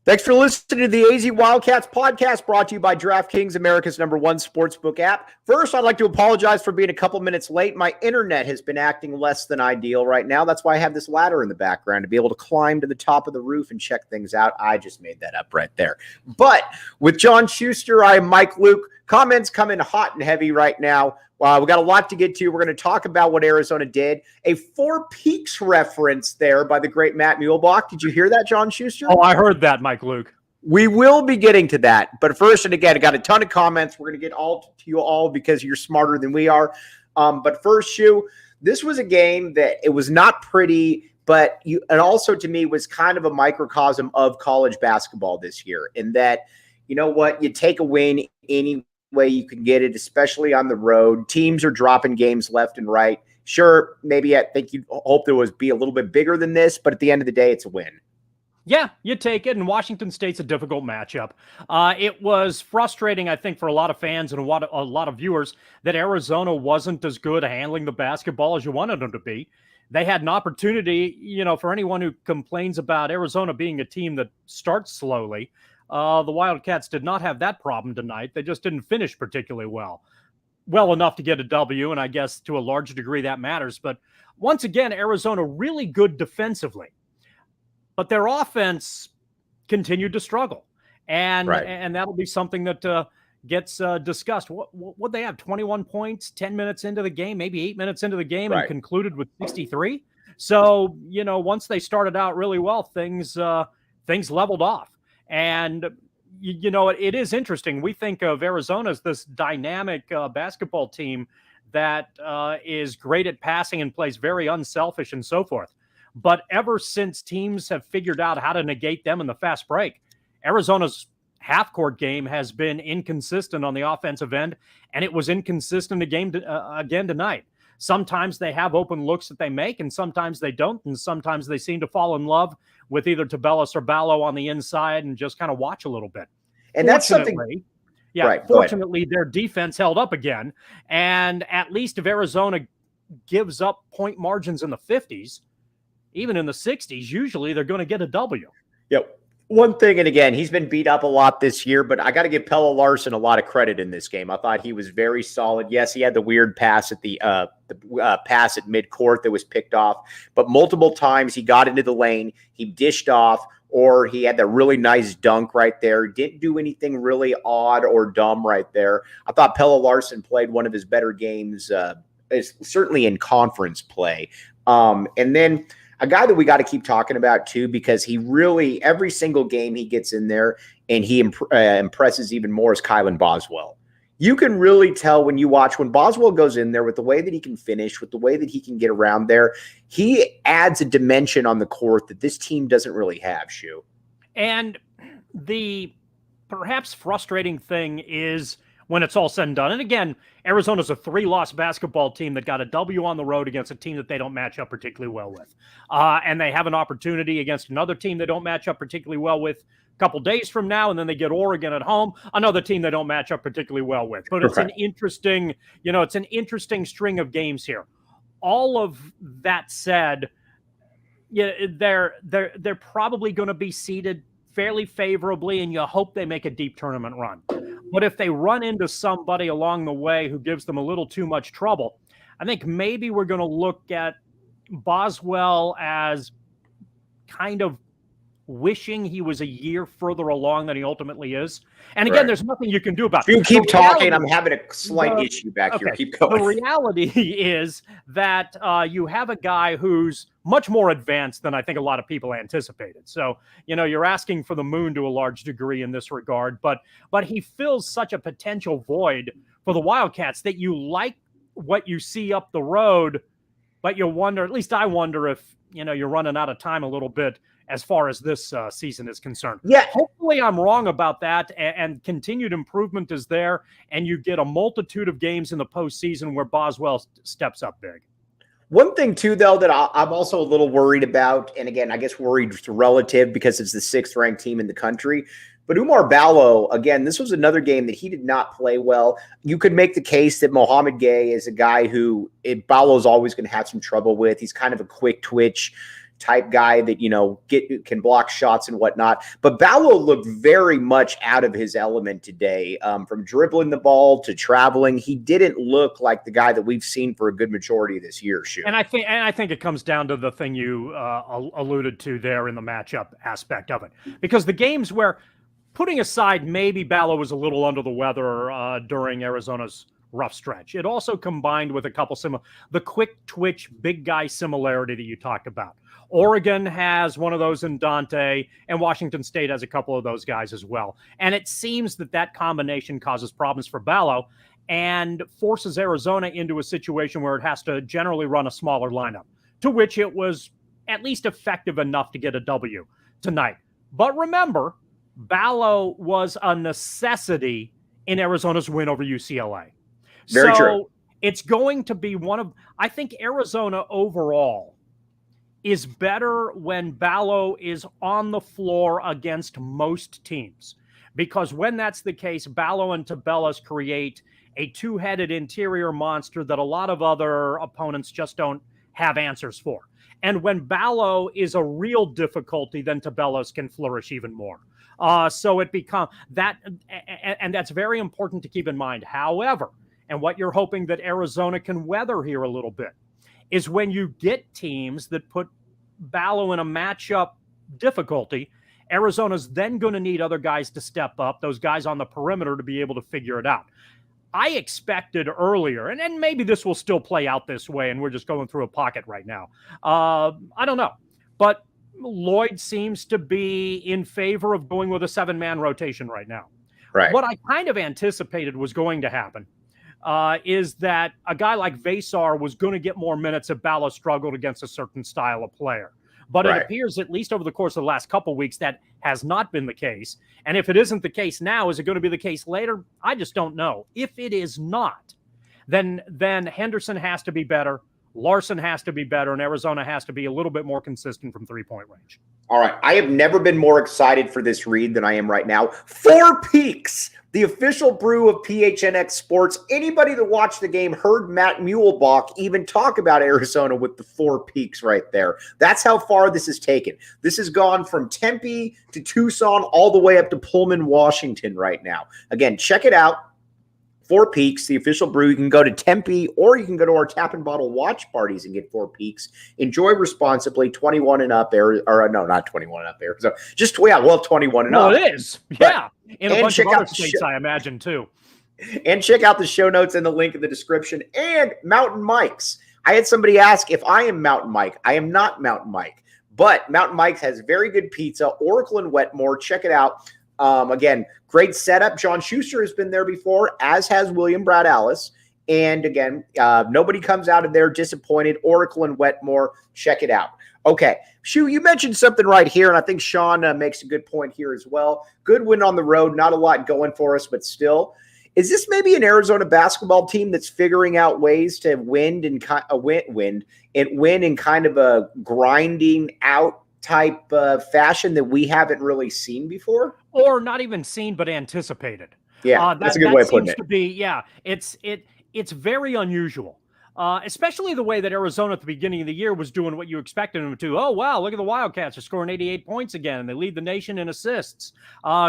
Thanks for listening to the AZ Wildcats podcast, brought to you by DraftKings, America's #1 sportsbook app. First, I'd like to apologize for being a couple minutes late. My internet has been acting less than ideal right now. That's why I have this ladder in the background to be able to climb to the top of the roof and check things out. I just made that up right there. But with John Schuster, I am Mike Luke. Comments come in hot and heavy right now. We got a lot to get to. We're going to talk about what Arizona did. A Four Peaks reference there by the great Matt Muehlbach. Did you hear that, John Schuster? Oh, I heard that, Mike Luke. We will be getting to that. But first, and again, I got a ton of comments. We're going to get all to you all because you're smarter than we are. But first, Shu, this was a game that it was not pretty, but and also to me was kind of a microcosm of college basketball this year, in that, you know what, you take a win any way you can get it, especially on the road. Teams are dropping games left and right. Sure, maybe I think you hope there was be a little bit bigger than this, but at the end of the day, it's a win. Yeah, you take it, and Washington State's a difficult matchup. It was frustrating, I think, for a lot of fans and a lot of viewers that Arizona wasn't as good at handling the basketball as you wanted them to be. They had an opportunity, for anyone who complains about Arizona being a team that starts slowly. The Wildcats did not have that problem tonight. They just didn't finish particularly well enough to get a W, and I guess to a large degree that matters. But once again, Arizona really good defensively, but their offense continued to struggle, and that'll be something that gets discussed. What they have, 21 points, 10 minutes into the game, maybe 8 minutes into the game, and concluded with 63. So once they started out really well, things leveled off. And, it is interesting. We think of Arizona as this dynamic basketball team that is great at passing and plays very unselfish and so forth. But ever since teams have figured out how to negate them in the fast break, Arizona's half-court game has been inconsistent on the offensive end, and it was inconsistent again tonight. Sometimes they have open looks that they make, and sometimes they don't, and sometimes they seem to fall in love with either Tubelis or Ballo on the inside and just kind of watch a little bit. And that's something. Yeah, fortunately, their defense held up again, and at least if Arizona gives up point margins in the 50s, even in the 60s, usually they're going to get a W. Yep. One thing, and again, he's been beat up a lot this year, but I got to give Pella Larson a lot of credit in this game. I thought he was very solid. Yes, he had the weird pass at the pass at midcourt that was picked off, but multiple times he got into the lane, he dished off, or he had that really nice dunk right there. Didn't do anything really odd or dumb right there. I thought Pella Larson played one of his better games, certainly in conference play. And then a guy that we got to keep talking about too, because he really, every single game he gets in there and he impresses even more, is Kylan Boswell. You can really tell when you watch, when Boswell goes in there, with the way that he can finish, with the way that he can get around there, he adds a dimension on the court that this team doesn't really have, Shu. And the perhaps frustrating thing is when it's all said and done. And again, Arizona's a 3-loss basketball team that got a W on the road against a team that they don't match up particularly well with. And they have an opportunity against another team they don't match up particularly well with a couple days from now, and then they get Oregon at home, another team they don't match up particularly well with. But it's an interesting, it's an interesting string of games here. All of that said, they're probably going to be seeded fairly favorably, and you hope they make a deep tournament run. But if they run into somebody along the way who gives them a little too much trouble, I think maybe we're going to look at Boswell as kind of wishing he was a year further along than he ultimately is. And again, there's nothing you can do about it. You keep talking. I'm having a slight issue back here. Keep going. The reality is that you have a guy who's much more advanced than I think a lot of people anticipated. So, you're asking for the moon to a large degree in this regard, but he fills such a potential void for the Wildcats that you like what you see up the road, but you wonder, at least I wonder, if, you're running out of time a little bit as far as this season is concerned. Yeah. Hopefully I'm wrong about that, and continued improvement is there, and you get a multitude of games in the postseason where Boswell steps up big. One thing, too, though, that I'm also a little worried about, and again, I guess worried is relative because it's the 6th-ranked team in the country, but Umar Balogun, again, this was another game that he did not play well. You could make the case that Mohamed Gay is a guy who Balogun's always going to have some trouble with. He's kind of a quick twitch type guy that, can block shots and whatnot. But Balogun looked very much out of his element today. From dribbling the ball to traveling, he didn't look like the guy that we've seen for a good majority of this year. And I think it comes down to the thing you alluded to there in the matchup aspect of it. Because the games where, putting aside maybe Balogun was a little under the weather during Arizona's rough stretch, it also combined with a couple the quick twitch, big guy similarity that you talked about. Oregon has one of those in Dante, and Washington State has a couple of those guys as well. And it seems that combination causes problems for Balogun and forces Arizona into a situation where it has to generally run a smaller lineup, to which it was at least effective enough to get a W tonight. But remember, Balogun was a necessity in Arizona's win over UCLA. Very true. It's going to be I think Arizona overall is better when Balogun is on the floor against most teams. Because when that's the case, Balogun and Tubelis create a two-headed interior monster that a lot of other opponents just don't have answers for. And when Balogun is a real difficulty, then Tubelis can flourish even more. So it becomes that, and that's very important to keep in mind. However, and what you're hoping that Arizona can weather here a little bit is when you get teams that put Balogun in a matchup difficulty, Arizona's then going to need other guys to step up, those guys on the perimeter, to be able to figure it out. I expected earlier, and maybe this will still play out this way, and we're just going through a pocket right now. I don't know. But Lloyd seems to be in favor of going with a 7-man rotation right now. Right. What I kind of anticipated was going to happen is that a guy like Vasar was going to get more minutes if Balogun struggled against a certain style of player. But it appears, at least over the course of the last couple of weeks, that has not been the case. And if it isn't the case now, is it going to be the case later? I just don't know. If it is not, then Henderson has to be better, Larsson has to be better, and Arizona has to be a little bit more consistent from three-point range. All right. I have never been more excited for this read than I am right now. 4 Peaks, the official brew of PHNX Sports. Anybody that watched the game heard Matt Muehlbach even talk about Arizona with the 4 Peaks right there. That's how far this has taken. This has gone from Tempe to Tucson all the way up to Pullman, Washington right now. Again, check it out. 4 Peaks, the official brew. You can go to Tempe, or you can go to our Tap and Bottle watch parties and get 4 Peaks. Enjoy responsibly, 21 and up. Or no, not 21 and up there. So just, yeah, well, 21 and up. Well, it is. Yeah. In a bunch of other states, I imagine, too. And check out the show notes and the link in the description. And Mountain Mike's. I had somebody ask if I am Mountain Mike. I am not Mountain Mike. But Mountain Mike's has very good pizza. Oracle and Wetmore. Check it out. Again, great setup. John Schuster has been there before, as has William Brad Alice. And again, nobody comes out of there disappointed. Oracle and Wetmore, check it out. Okay, Shu, you mentioned something right here, and I think Sean makes a good point here as well. Good win on the road, not a lot going for us, but still. Is this maybe an Arizona basketball team that's figuring out ways to win in kind of a grinding out type fashion that we haven't really seen before? Or not even seen, but anticipated. Yeah, that's a good way of putting it. To be, yeah, it's very unusual, especially the way that Arizona at the beginning of the year was doing what you expected them to. Oh, wow, look at the Wildcats. They're scoring 88 points again. They lead the nation in assists.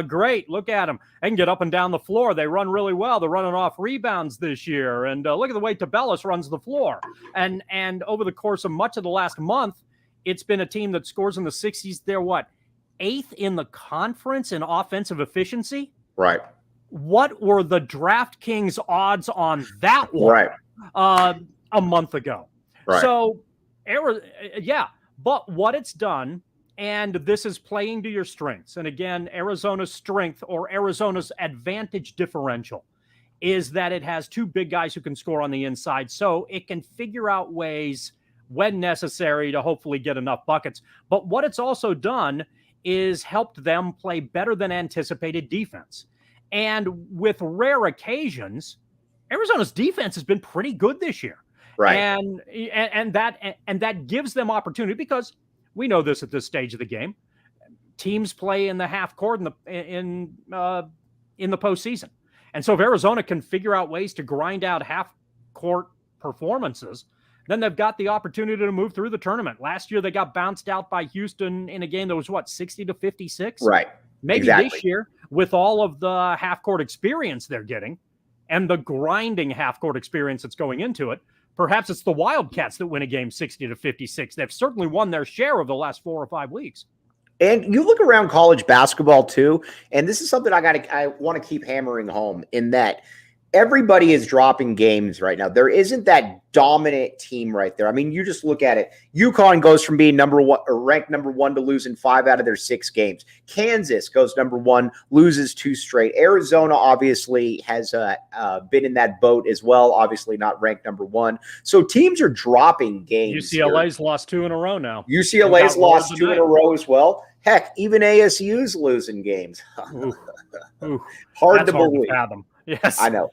Great, look at them. They can get up and down the floor. They run really well. They're running off rebounds this year. And look at the way Tubelis runs the floor. And over the course of much of the last month, it's been a team that scores in the 60s. They're what? 8th in the conference in offensive efficiency. Right. What were the DraftKings odds on that one a month ago? Right. So, yeah, but what it's done, and this is playing to your strengths. And again, Arizona's strength or Arizona's advantage differential is that it has two big guys who can score on the inside. So it can figure out ways when necessary to hopefully get enough buckets. But what it's also done is helped them play better than anticipated defense. And with rare occasions, Arizona's defense has been pretty good this year. Right. And that gives them opportunity, because we know this at this stage of the game. Teams play in the half court in the postseason. And so if Arizona can figure out ways to grind out half court performances, then they've got the opportunity to move through the tournament. Last year, they got bounced out by Houston in a game that was 60-56. Right. Maybe exactly. This year, with all of the half court experience they're getting and the grinding half court experience that's going into it, perhaps it's the Wildcats that win a game 60-56. They've certainly won their share of the last 4 or 5 weeks. And you look around college basketball too, and this is something I want to keep hammering home, in that everybody is dropping games right now. There isn't that dominant team right there. I mean, you just look at it. UConn goes from being number 1 or ranked number 1 to losing 5 out of their 6 games. Kansas goes number 1, loses 2 straight. Arizona obviously has been in that boat as well. Obviously not ranked number 1. So teams are dropping games. UCLA's lost 2 in a row now. UCLA's lost 2 in a row as well. Heck, even ASU's losing games. Hard to believe. Fathom. Yes, I know.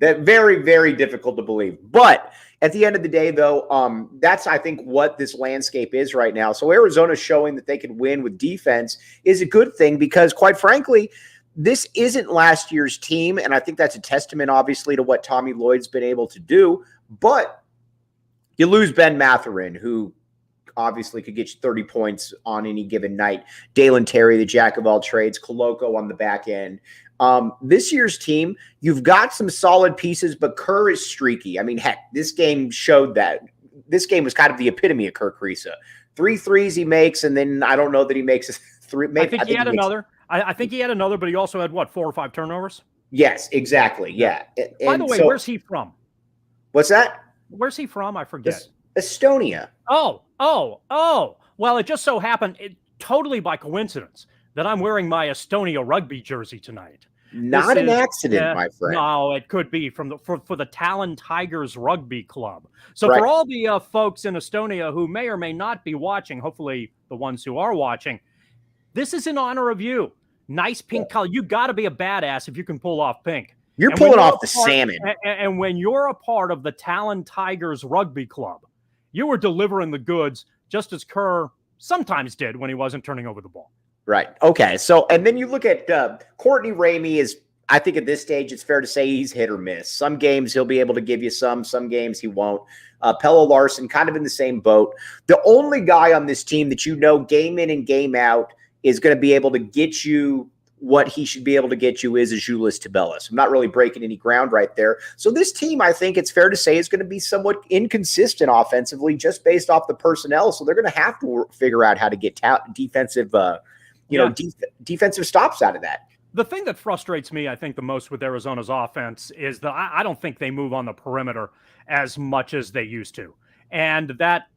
That very, very difficult to believe. But at the end of the day, though, that's, I think, what this landscape is right now. So Arizona showing that they can win with defense is a good thing, because, quite frankly, this isn't last year's team. And I think that's a testament, obviously, to what Tommy Lloyd's been able to do. But you lose Ben Mathurin, who obviously could get you 30 points on any given night. Dalen Terry, the jack of all trades. Koloko on the back end. This year's team, you've got some solid pieces, but Kerr is streaky. I mean, heck, this game showed that. This game was kind of the epitome of Kerr Kriisa. 3 threes he makes, and then I don't know that he makes 3. I think he had another. I think he had another, but he also had, 4 or 5 turnovers? Yes, exactly. Yeah. By the way, where's he from? What's that? Where's he from? I forget. Estonia. Oh. Well, it just so happened, totally by coincidence, that I'm wearing my Estonia rugby jersey tonight. Not an accident, my friend. No, it could be for the Talon Tigers Rugby Club. So for all the folks in Estonia who may or may not be watching, hopefully the ones who are watching, this is in honor of you. Nice pink color. You got to be a badass if you can pull off pink. You're pulling off the salmon. And when you're a part of the Talon Tigers Rugby Club, you were delivering the goods, just as Kerr sometimes did when he wasn't turning over the ball. Right. Okay. So, and then you look at Courtney Ramey is, I think at this stage, it's fair to say he's hit or miss. Some games he'll be able to give you some games he won't. Pella Larson kind of in the same boat. The only guy on this team that game in and game out is going to be able to get you what he should be able to get you is Ąžuolas Tubelis. I'm not really breaking any ground right there. So this team, I think it's fair to say, is going to be somewhat inconsistent offensively just based off the personnel. So they're going to have to figure out how to get defensive defensive stops out of that. The thing that frustrates me, I think, the most with Arizona's offense is that I don't think they move on the perimeter as much as they used to. And that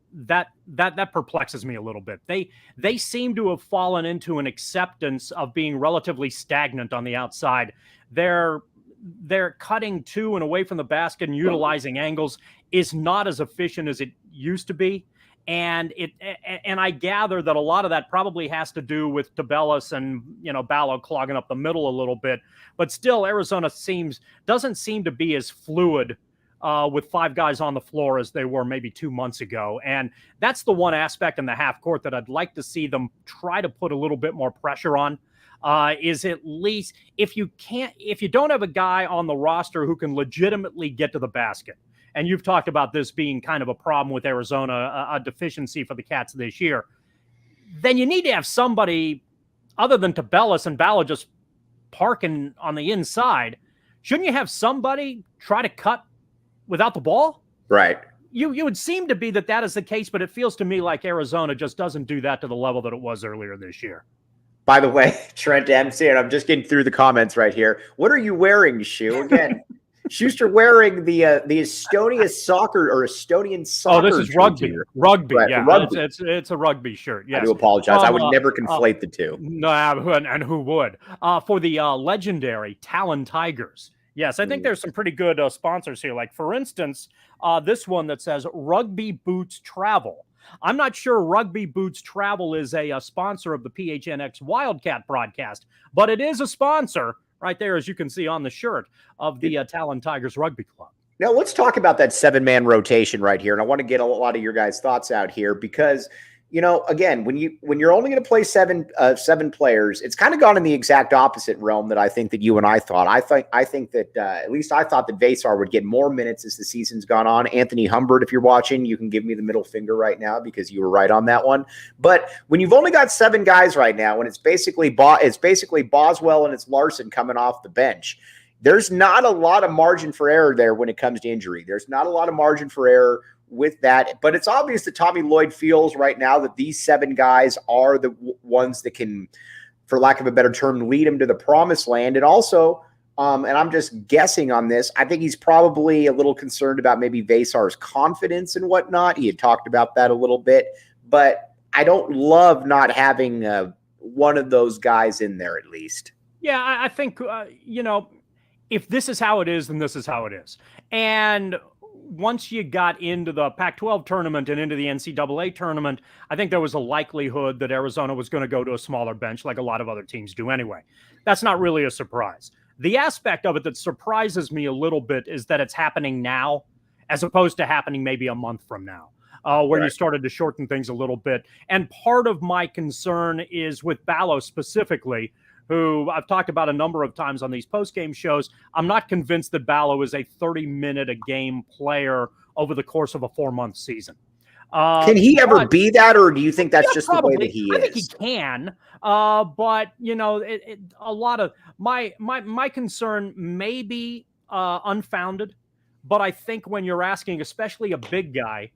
perplexes me a little bit. They seem to have fallen into an acceptance of being relatively stagnant on the outside. They're cutting to and away from the basket and utilizing angles is not as efficient as it used to be. And I gather that a lot of that probably has to do with Tubelis and Balogun clogging up the middle a little bit. But still, Arizona doesn't seem to be as fluid with 5 guys on the floor as they were maybe 2 months ago. And that's the one aspect in the half court that I'd like to see them try to put a little bit more pressure on. Is at least if you don't have a guy on the roster who can legitimately get to the basket. And you've talked about this being kind of a problem with Arizona, a deficiency for the Cats this year. Then you need to have somebody other than Tubelis and Balogun just parking on the inside. Shouldn't you have somebody try to cut without the ball? Right. You would seem to be that is the case, but it feels to me like Arizona just doesn't do that to the level that it was earlier this year. By the way, Trent MC, and I'm just getting through the comments right here. What are you wearing, Shu? Again, Schuster wearing the Estonian soccer. Oh, this is rugby. Rugby, right, yeah. Rugby. It's a rugby shirt. Yes. I do apologize. I would never conflate the two. No, and who would? For the legendary Talon Tigers. Yes, I think there's some pretty good sponsors here. Like, for instance, this one that says Rugby Boots Travel. I'm not sure Rugby Boots Travel is a sponsor of the PHNX Wildcat broadcast, but it is a sponsor right there, as you can see on the shirt, of the Talon Tigers Rugby Club. Now, let's talk about that 7-man rotation right here. And I want to get a lot of your guys' thoughts out here because, you know, again, when you're only going to play seven players, it's kind of gone in the exact opposite realm that I think that you and I thought. I think that at least I thought that Vasar would get more minutes as the season's gone on. Anthony Humbert, if you're watching, you can give me the middle finger right now because you were right on that one. But when you've only got 7 guys right now, and it's basically Boswell and it's Larsson coming off the bench, there's not a lot of margin for error there when it comes to injury. There's not a lot of margin for error with that, but it's obvious that Tommy Lloyd feels right now that these 7 guys are the ones that can, for lack of a better term, lead him to the promised land. And also, and I'm just guessing on this, I think he's probably a little concerned about maybe Vasar's confidence and whatnot. He had talked about that a little bit, but I don't love not having one of those guys in there at least. Yeah, I think, you know, if this is how it is, then this is how it is. And once you got into the Pac-12 tournament and into the NCAA tournament, I think there was a likelihood that Arizona was going to go to a smaller bench like a lot of other teams do anyway. That's not really a surprise. The aspect of it that surprises me a little bit is that it's happening now as opposed to happening maybe a month from now, when you started to shorten things a little bit. And part of my concern is with Ballo specifically, who I've talked about a number of times on these post-game shows. I'm not convinced that Ballo is a 30-minute-a-game player over the course of a 4-month season. Can he ever be that, or do you think that's just probably the way that he is? I think he can, but, you know, a lot of my concern may be unfounded, but I think when you're asking, especially a big guy,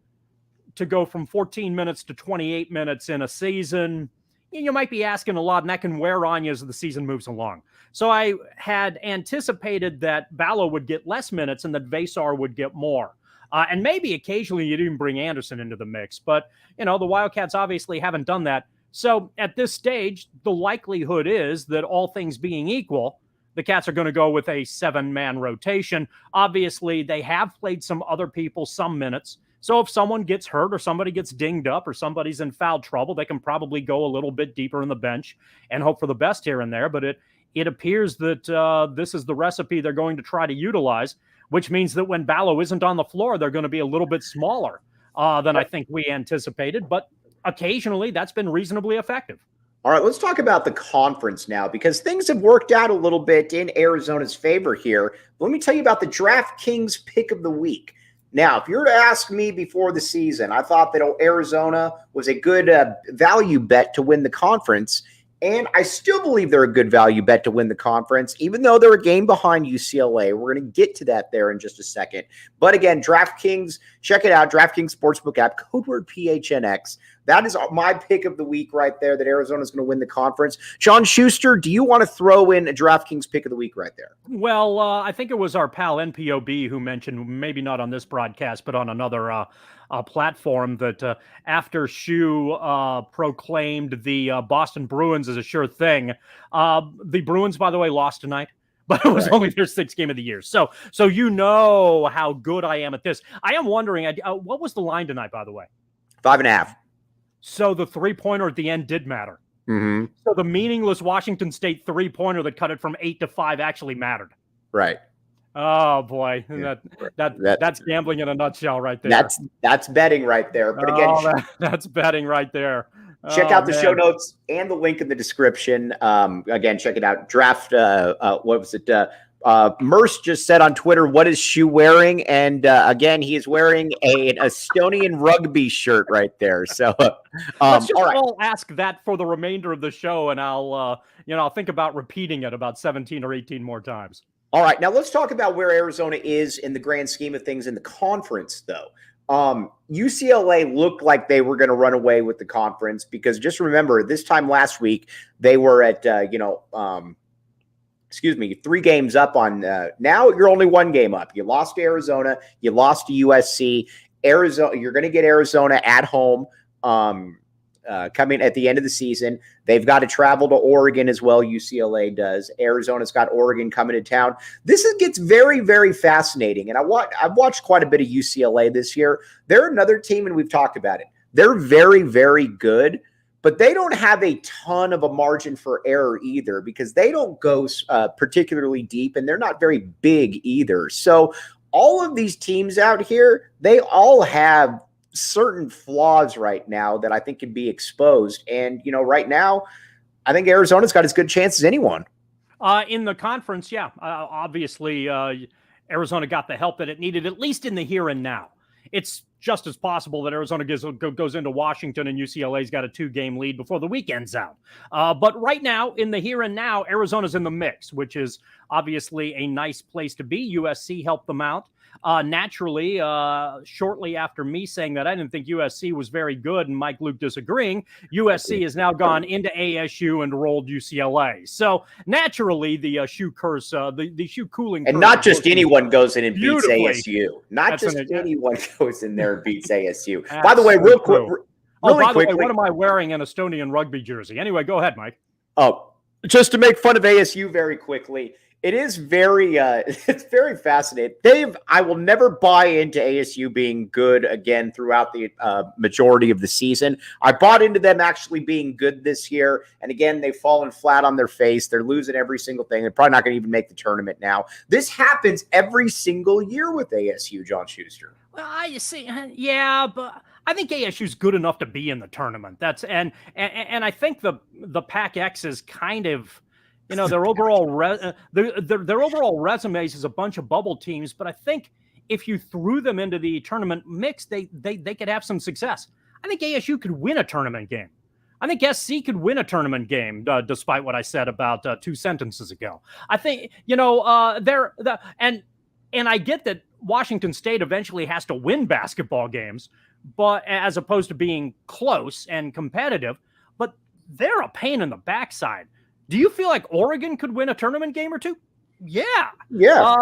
to go from 14 minutes to 28 minutes in a season, you might be asking a lot, and that can wear on you as the season moves along. So I had anticipated that Ballo would get less minutes and that Vasar would get more. And maybe occasionally you'd even bring Anderson into the mix. But, you know, the Wildcats obviously haven't done that. So at this stage, the likelihood is that all things being equal, the Cats are going to go with a 7-man rotation. Obviously, they have played some other people some minutes. So if someone gets hurt or somebody gets dinged up or somebody's in foul trouble, they can probably go a little bit deeper in the bench and hope for the best here and there. But it appears that this is the recipe they're going to try to utilize, which means that when Ballo isn't on the floor, they're going to be a little bit smaller than I think we anticipated. But occasionally that's been reasonably effective. All right, let's talk about the conference now because things have worked out a little bit in Arizona's favor here. Let me tell you about the DraftKings pick of the week. Now, if you were to ask me before the season, I thought that Arizona was a good value bet to win the conference, and I still believe they're a good value bet to win the conference, even though they're a game behind UCLA. We're going to get to that there in just a second. But again, DraftKings, check it out, DraftKings Sportsbook app, code word PHNX. That is my pick of the week right there, that Arizona is going to win the conference. John Schuster, do you want to throw in a DraftKings pick of the week right there? Well, I think it was our pal NPOB who mentioned, maybe not on this broadcast, but on another platform, that after Shu proclaimed the Boston Bruins as a sure thing, the Bruins, by the way, lost tonight. But it was only their 6th game of the year. So you know how good I am at this. I am wondering, what was the line tonight, by the way? 5.5. So the 3-pointer at the end did matter. Mm-hmm. So the meaningless Washington State 3-pointer that cut it from 8 to 5 actually mattered. Right. Oh boy, Yeah. that's gambling in a nutshell, right there. That's betting right there. But again, that's betting right there. Check out the show notes and the link in the description. Again, check it out. Draft. What was it? Merce just said on Twitter, what is Shu wearing? And again, he is wearing an Estonian rugby shirt right there. So let's just all ask that for the remainder of the show, and I'll think about repeating it about 17 or 18 more times. All right, now let's talk about where Arizona is in the grand scheme of things in the conference, though. UCLA looked like they were going to run away with the conference because just remember this time last week, they were at, 3 games up on, now you're only 1 game up. You lost to Arizona, you lost to USC. Arizona, you're going to get Arizona at home coming at the end of the season. They've got to travel to Oregon as well. UCLA does. Arizona's got Oregon coming to town. Gets very, very fascinating. And I've watched quite a bit of UCLA this year. They're another team, and we've talked about it. They're very, very good, but they don't have a ton of a margin for error either because they don't go particularly deep, and they're not very big either. So all of these teams out here, they all have certain flaws right now that I think can be exposed. And, right now, I think Arizona's got as good a chance as anyone. In the conference, yeah. Obviously, Arizona got the help that it needed, at least in the here and now. It's just as possible that Arizona goes into Washington and UCLA's got a 2-game lead before the weekend's out. But right now, in the here and now, Arizona's in the mix, which is obviously a nice place to be. USC helped them out. Naturally, shortly after me saying that I didn't think USC was very good and Mike Luke disagreeing, USC has now gone into ASU and rolled UCLA. So naturally, the shoe curse, the shoe cooling. And not just anyone goes in and beats ASU. Not just anyone goes in there and beats ASU. By the way, real quick. By the way, what am I wearing? An Estonian rugby jersey. Anyway, go ahead, Mike. Oh, just to make fun of ASU very quickly. It is very, it's very fascinating. I will never buy into ASU being good again throughout the majority of the season. I bought into them actually being good this year. And again, they've fallen flat on their face. They're losing every single thing. They're probably not going to even make the tournament now. This happens every single year with ASU, John Schuster. Well, I see. Yeah, but I think ASU's good enough to be in the tournament. And I think the Pac-X is kind of, their overall their overall resumes is a bunch of bubble teams, but I think if you threw them into the tournament mix, they could have some success. I think ASU could win a tournament game. I think SC could win a tournament game, despite what I said about 2 sentences ago. I think and I get that Washington State eventually has to win basketball games, but as opposed to being close and competitive, but they're a pain in the backside. Do you feel like Oregon could win a tournament game or 2? Yeah. Yeah.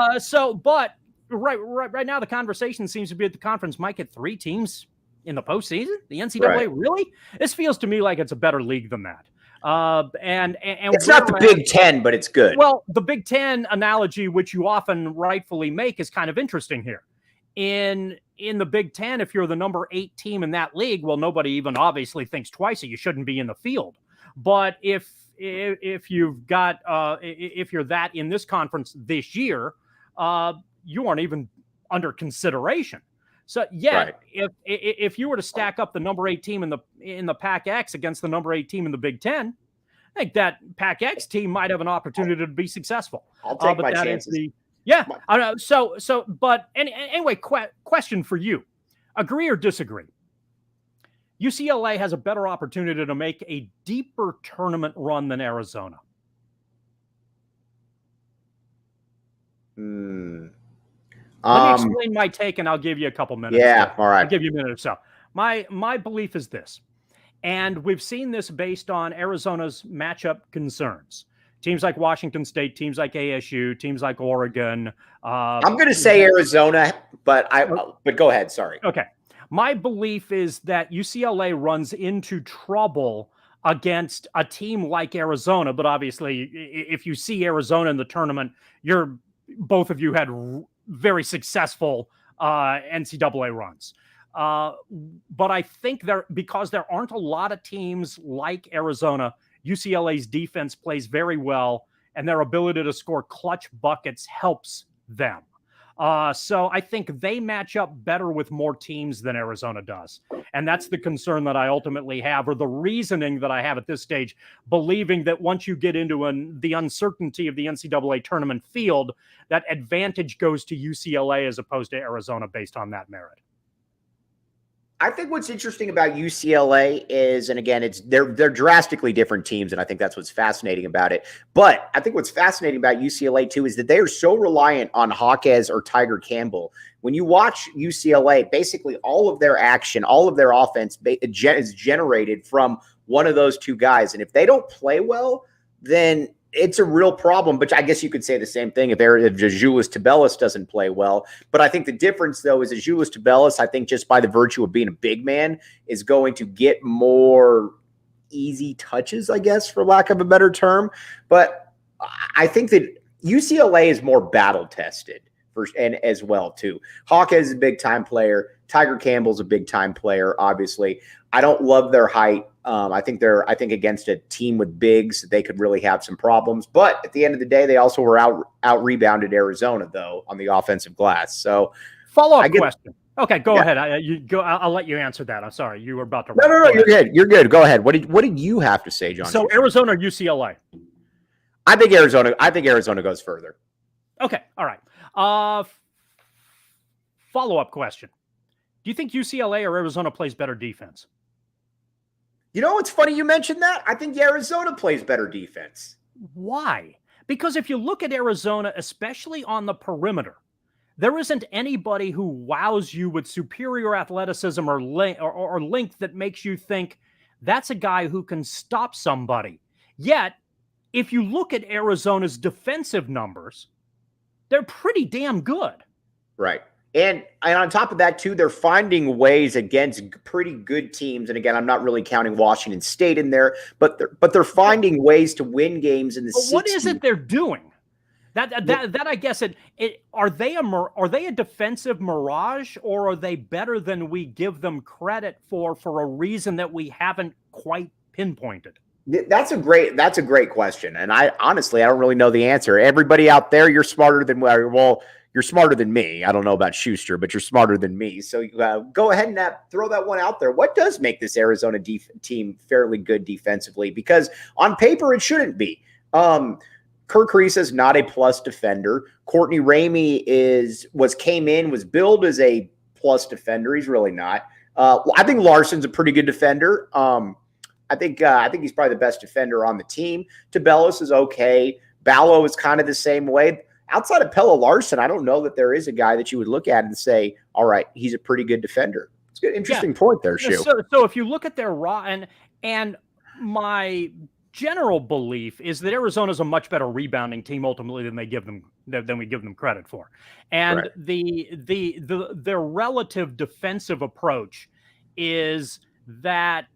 But right now the conversation seems to be at the conference might get 3 teams in the postseason. The NCAA, really? This feels to me like it's a better league than that. And it's not the Big Ten, but it's good. Well, the Big Ten analogy, which you often rightfully make, is kind of interesting here. In the Big Ten, if you're the number 8 team in that league, well, nobody even obviously thinks twice that you shouldn't be in the field. But if you've got if you're that in this conference this year, you aren't even under consideration. So right. if you were to stack up the number 8 team in the Pac-X against the number 8 team in the Big Ten, I think that Pac-X team might have an opportunity to be successful. I'll take my chances. But anyway, question for you: agree or disagree? UCLA has a better opportunity to make a deeper tournament run than Arizona. Let me explain my take, and I'll give you a couple minutes. Yeah, all right. I'll give you a minute or so. My belief is this, and we've seen this based on Arizona's matchup concerns. Teams like Washington State, teams like ASU, teams like Oregon. I'm going to say Arizona, but go ahead. Sorry. Okay. My belief is that UCLA runs into trouble against a team like Arizona, but obviously if you see Arizona in the tournament, both of you had very successful NCAA runs. But I think because there aren't a lot of teams like Arizona, UCLA's defense plays very well, and their ability to score clutch buckets helps them. So I think they match up better with more teams than Arizona does. And that's the concern that I ultimately have, or the reasoning that I have at this stage, believing that once you get into the uncertainty of the NCAA tournament field, that advantage goes to UCLA as opposed to Arizona based on that merit. I think what's interesting about UCLA is, and again, they're drastically different teams, and I think that's what's fascinating about it. But I think what's fascinating about UCLA too is that they are so reliant on Hawkes or Tiger Campbell. When you watch UCLA, basically all of their action, all of their offense is generated from one of those two guys, and if they don't play well, then it's a real problem. But I guess you could say the same thing if Ąžuolas Tubelis doesn't play well. But I think the difference, though, is Ąžuolas Tubelis, I think just by the virtue of being a big man, is going to get more easy touches, I guess, for lack of a better term. But I think that UCLA is more battle tested and as well, too. Hawkes is a big-time player. Tiger Campbell's a big-time player, obviously. I don't love their height. I think against a team with bigs, they could really have some problems. But at the end of the day, they also were out rebounded Arizona, though, on the offensive glass. So follow-up question. Okay, go ahead. I'll let you answer that. I'm sorry, you were about to. No, you're good. You're good. Go ahead. What did you have to say, John? So Arizona or UCLA? I think Arizona goes further. Okay, all right. Follow-up question. Do you think UCLA or Arizona plays better defense? You know, it's funny you mentioned that. I think Arizona plays better defense. Why? Because if you look at Arizona, especially on the perimeter, there isn't anybody who wows you with superior athleticism or length that makes you think that's a guy who can stop somebody. Yet, if you look at Arizona's defensive numbers, they're pretty damn good. Right. And on top of that, too, they're finding ways against pretty good teams. And again, I'm not really counting Washington State in there, but they're finding ways to win games in the 60s. What is it they're doing? That I guess are they a defensive mirage, or are they better than we give them credit for a reason that we haven't quite pinpointed? That's a great question. And I honestly don't really know the answer. Everybody out there, you're smarter than you're smarter than me. I don't know about Schuster, but you're smarter than me. So go ahead and throw that one out there. What does make this Arizona team fairly good defensively? Because on paper, it shouldn't be. Kerr Kriisa is not a plus defender. Courtney Ramey was billed as a plus defender. He's really not. I think Larsson's a pretty good defender. I think he's probably the best defender on the team. Tubelis is okay. Ballo is kind of the same way. Outside of Pella Larson, I don't know that there is a guy that you would look at and say, all right, he's a pretty good defender. It's an interesting point there, Shu. So if you look at their and my general belief is that Arizona is a much better rebounding team ultimately than we give them credit for. And their relative defensive approach is that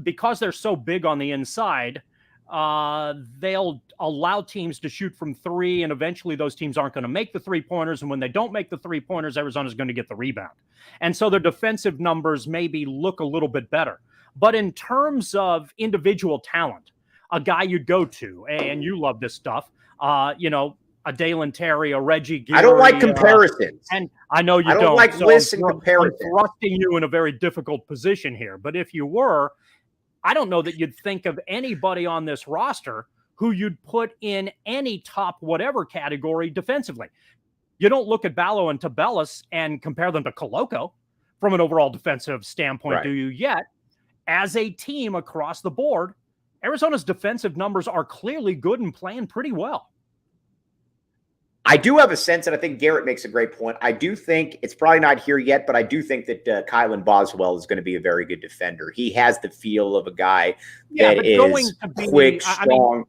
because they're so big on the inside, they'll allow teams to shoot from three, and eventually those teams aren't going to make the three-pointers. And when they don't make the three-pointers, Arizona's going to get the rebound. And so their defensive numbers maybe look a little bit better. But in terms of individual talent, a guy you'd go to, and you love this stuff, a Dalen Terry, a Reggie Geary. I don't like comparisons. And I know you don't. I don't like lists and comparisons. I'm thrusting you in a very difficult position here. But if you were, I don't know that you'd think of anybody on this roster who you'd put in any top whatever category defensively. You don't look at Ballo and Tubelis and compare them to Koloko from an overall defensive standpoint, right? Do you yet? As a team across the board, Arizona's defensive numbers are clearly good and playing pretty well. I do have a sense, and I think Garrett makes a great point. I do think it's probably not here yet, but I do think that Kylan Boswell is going to be a very good defender. He has the feel of a guy that is quick, strong.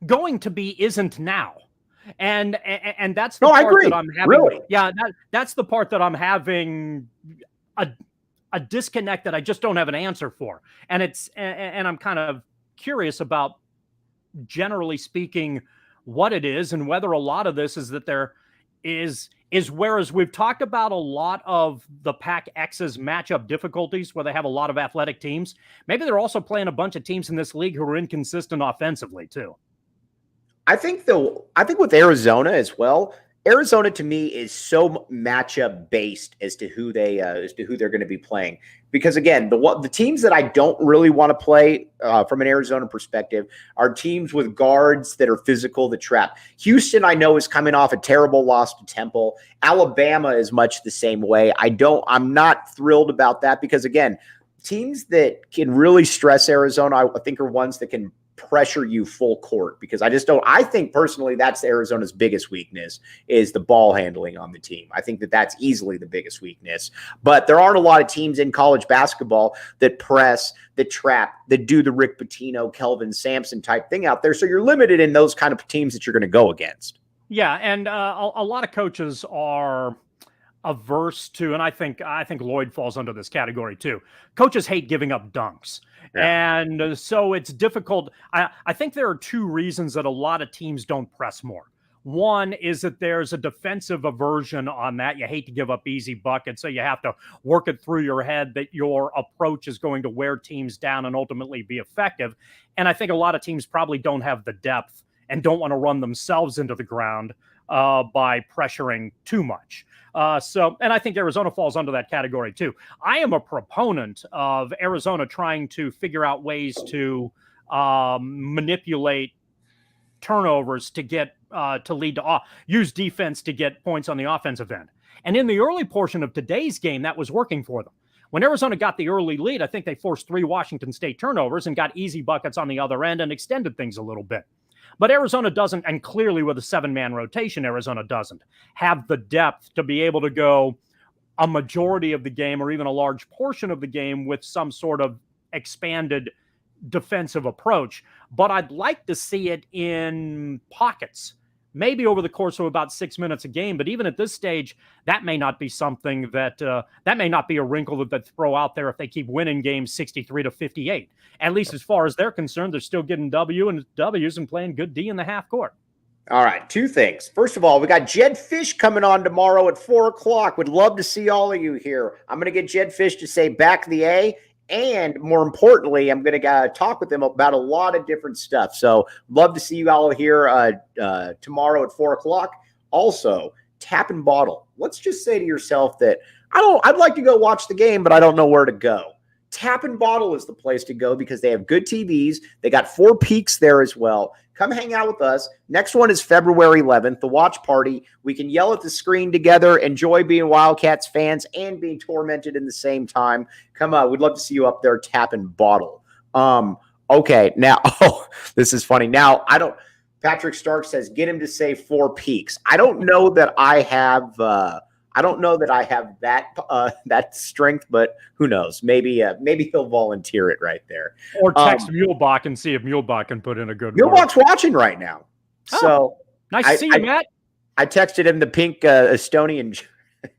Going to be isn't now. And that's the part that I'm having. Really? Yeah, that's the part that I'm having a disconnect that I just don't have an answer for. And I'm kind of curious about, generally speaking, what it is and whether a lot of this is that there is whereas we've talked about a lot of the Pac-X's matchup difficulties where they have a lot of athletic teams, maybe they're also playing a bunch of teams in this league who are inconsistent offensively too. I think with Arizona as well, Arizona to me is so matchup based as to who they're going to be playing, because again, the teams that I don't really want to play from an Arizona perspective are teams with guards that are physical, that trap. Houston, I know, is coming off a terrible loss to Temple. Alabama is much the same way. I'm not thrilled about that because again, teams that can really stress Arizona, I think, are ones that can pressure you full court, because I think personally that's Arizona's biggest weakness is the ball handling on the team. I think that's easily the biggest weakness, but there aren't a lot of teams in college basketball that press, that trap, that do the Rick Pitino, Kelvin Sampson type thing out there. So you're limited in those kind of teams that you're going to go against. Yeah. And a lot of coaches are averse to, and I think Lloyd falls under this category too. Coaches hate giving up dunks. Yeah. And so it's difficult. I think there are two reasons that a lot of teams don't press more. One is that there's a defensive aversion on that. You hate to give up easy buckets, so you have to work it through your head that your approach is going to wear teams down and ultimately be effective. And I think a lot of teams probably don't have the depth and don't want to run themselves into the ground by pressuring too much. And I think Arizona falls under that category too. I am a proponent of Arizona trying to figure out ways to manipulate turnovers to get to lead to use defense to get points on the offensive end. And in the early portion of today's game, that was working for them. When Arizona got the early lead, I think they forced 3 Washington State turnovers and got easy buckets on the other end and extended things a little bit. But Arizona doesn't, and clearly with a 7-man rotation, Arizona doesn't have the depth to be able to go a majority of the game or even a large portion of the game with some sort of expanded defensive approach. But I'd like to see it in pockets, maybe over the course of about 6 minutes a game. But even at this stage, that may not be something that may not be a wrinkle that they throw out there if they keep winning games 63-58. At least as far as they're concerned, they're still getting W's and playing good D in the half court. All right, 2 things. First of all, we got Jed Fish coming on tomorrow at 4 o'clock. Would love to see all of you here. I'm going to get Jed Fish to say back the A. And more importantly, I'm going to talk with them about a lot of different stuff. So love to see you all here tomorrow at 4 o'clock. Also, Tap and Bottle. Let's just say to yourself that I'd like to go watch the game, but I don't know where to go. Tap and Bottle is the place to go because they have good TVs. They got 4 peaks there as well. Come hang out with us. Next one is February 11th, the watch party. We can yell at the screen together, enjoy being Wildcats fans and being tormented in the same time. Come on, we'd love to see you up there, Tap and Bottle. Okay, now, this is funny. Now, Patrick Stark says, get him to say 4 peaks. I don't know that I have that strength, but who knows? Maybe he'll volunteer it right there. Or text Mulebach and see if Mulebach can put in a good word. Mulebach's watching right now. So nice to see you, Matt. I texted him the pink Estonian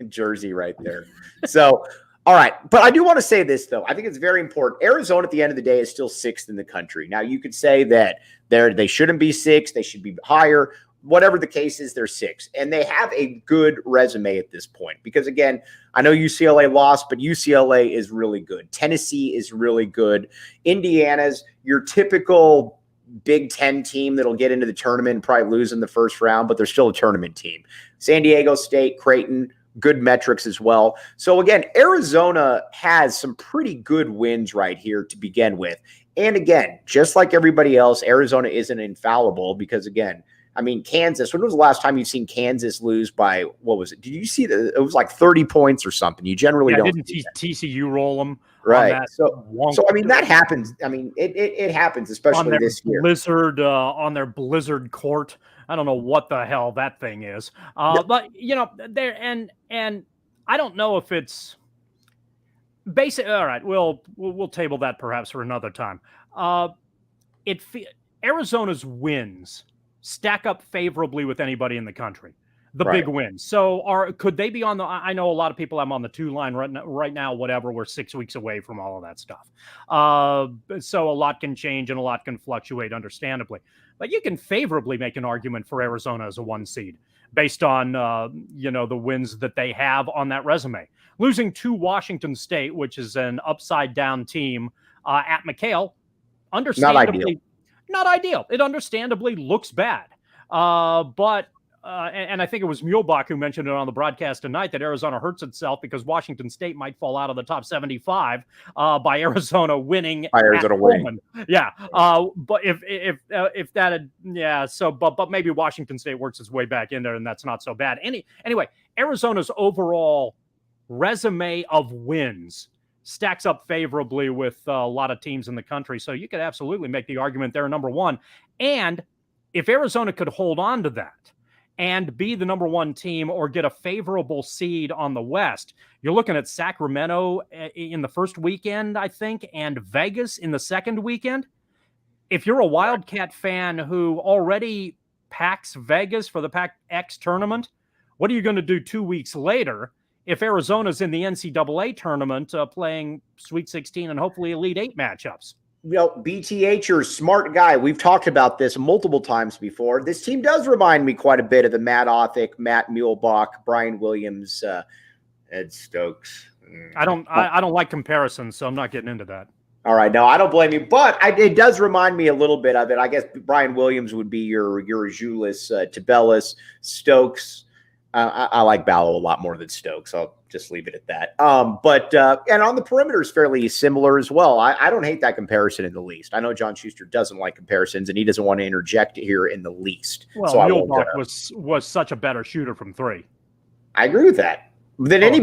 jersey right there. So, all right. But I do want to say this, though. I think it's very important. Arizona, at the end of the day, is still 6th in the country. Now, you could say that they shouldn't be 6th. They should be higher. Whatever the case is, they're 6th. And they have a good resume at this point. Because, again, I know UCLA lost, but UCLA is really good. Tennessee is really good. Indiana's your typical Big Ten team that'll get into the tournament and probably lose in the first round, but they're still a tournament team. San Diego State, Creighton, good metrics as well. So, again, Arizona has some pretty good wins right here to begin with. And, again, just like everybody else, Arizona isn't infallible because, again, I mean, Kansas, when was the last time you've seen Kansas lose by, what was it? Did you see that? It was like 30 points or something. You generally don't. Didn't TCU roll them? Right. So I mean, that happens. I mean, it happens, especially this year. On their blizzard court. I don't know what the hell that thing is. But, there, and I don't know if it's basic. All right. We'll table that perhaps for another time. Arizona's wins stack up favorably with anybody in the country, big wins. So could they be on I know a lot of people I'm on the 2 line right now, whatever, we're 6 weeks away from all of that stuff. So a lot can change and a lot can fluctuate, understandably, but you can favorably make an argument for Arizona as a 1 seed based on, the wins that they have on that resume. Losing to Washington State, which is an upside down team at McHale, understandably, not ideal. It understandably looks bad. But and I think it was Muehlbach who mentioned it on the broadcast tonight, that Arizona hurts itself because Washington State might fall out of the top 75 by Arizona winning. By Arizona winning. Yeah. But if that had, yeah. So, but maybe Washington State works its way back in there, and that's not so bad. Anyway, Arizona's overall resume of wins stacks up favorably with a lot of teams in the country. So you could absolutely make the argument they're number one. And if Arizona could hold on to that and be the number one team or get a favorable seed on the West, you're looking at Sacramento in the first weekend, I think, and Vegas in the second weekend. If you're a Wildcat fan who already packs Vegas for the Pac-X tournament, what are you going to do 2 weeks later if Arizona's in the NCAA tournament playing Sweet 16 and hopefully Elite 8 matchups? You know, BTH, you're a smart guy. We've talked about this multiple times before. This team does remind me quite a bit of the Matt Othick, Matt Muehlbach, Brian Williams, Ed Stokes. I don't like comparisons, so I'm not getting into that. All right, no, I don't blame you, but it does remind me a little bit of it. I guess Brian Williams would be your Ąžuolas Tubelis. Stokes, I like Ballo a lot more than Stokes. I'll just leave it at that. And on the perimeter is fairly similar as well. I don't hate that comparison in the least. I know John Schuster doesn't like comparisons, and he doesn't want to interject here in the least. Well, so Muehlbach was such a better shooter from three. I agree with that. Than any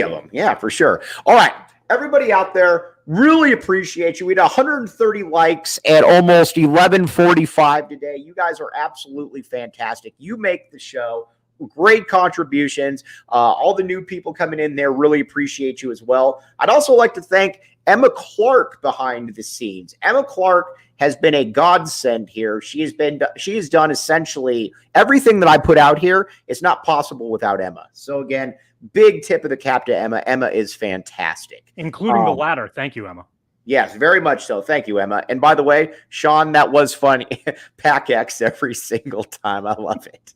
of them. Yeah, for sure. All right, everybody out there, really appreciate you. We had 130 likes at almost 11:45 today. You guys are absolutely fantastic. You make the show. Great contributions. All the new people coming in there, really appreciate you as well. I'd also like to thank Emma Clark behind the scenes. Emma Clark has been a godsend here. She has done essentially everything that I put out here. It's not possible without Emma. So again, big tip of the cap to Emma. Emma is fantastic. Including the latter. Thank you, Emma. Yes, very much so. Thank you, Emma. And by the way, Sean, that was fun. Pack X every single time. I love it.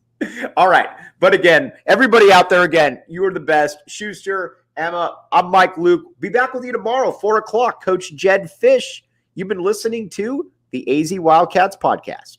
All right. But again, everybody out there, again, you are the best. Schuster, Emma, I'm Mike Luke. Be back with you tomorrow, 4 o'clock. Coach Jed Fish. You've been listening to the AZ Wildcats podcast.